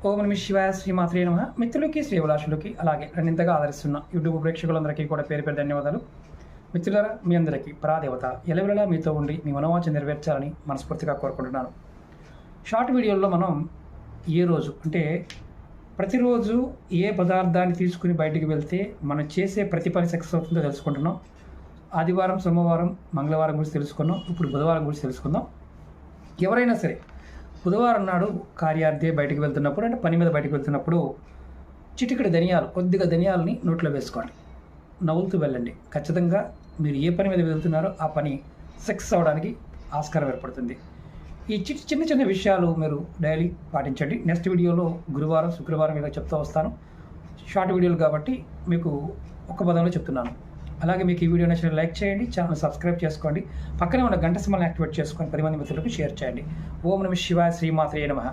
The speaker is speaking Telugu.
ఓం నమ శివాయ శ్రీమాత్రే నమః. మిత్రులకి శ్రీభిలాషులకి అలాగే నన్ను ఇంతగా ఆదరిస్తున్న యూట్యూబ్ ప్రేక్షకులందరికీ కూడా పేరు పేరు ధన్యవాదాలు. మిత్రులారా, మీ అందరికీ పరాదేవత ఎలవెలలా మీతో ఉండి మీ మనోవాంఛ నెరవేర్చాలని మనస్ఫూర్తిగా కోరుకుంటున్నాను. షార్ట్ వీడియోల్లో మనం ఏ రోజు అంటే ప్రతిరోజు ఏ పదార్థాన్ని తీసుకుని బయటికి వెళ్తే మనం చేసే ప్రతి పని సక్సెస్ అవుతుందో తెలుసుకుంటున్నాం. ఆదివారం, సోమవారం, మంగళవారం గురించి తెలుసుకున్నాం. ఇప్పుడు బుధవారం గురించి తెలుసుకుందాం. ఎవరైనా సరే బుధవారం నాడు కార్యార్థే బయటకు వెళ్తున్నప్పుడు, అంటే పని మీద బయటకు వెళ్తున్నప్పుడు చిటికెడు ధనియాలు, కొద్దిగా ధనియాలని నోట్లో వేసుకోండి. నవ్వులుతూ వెళ్ళండి. ఖచ్చితంగా మీరు ఏ పని మీద వెళ్తున్నారో ఆ పని సక్సెస్ అవ్వడానికి ఆస్కారం ఏర్పడుతుంది. ఈ చిన్న చిన్న విషయాలు మీరు డైలీ పాటించండి. నెక్స్ట్ వీడియోలో గురువారం, శుక్రవారం ఇలా చెప్తూ వస్తాను. షార్ట్ వీడియోలు కాబట్టి మీకు ఒక్క పదంలో చెప్తున్నాను. అలాగే మీకు ఈ వీడియో నచ్చిన లైక్ చేయండి, ఛానల్ సబ్స్క్రైబ్ చేసుకోండి, పక్కనే ఉన్న గంట సింబల్ని యాక్టివేట్ చేసుకొని 10 మంది మిత్రులకు షేర్ చేయండి. ఓం నమ శివాయ శ్రీమాత్రే నమః.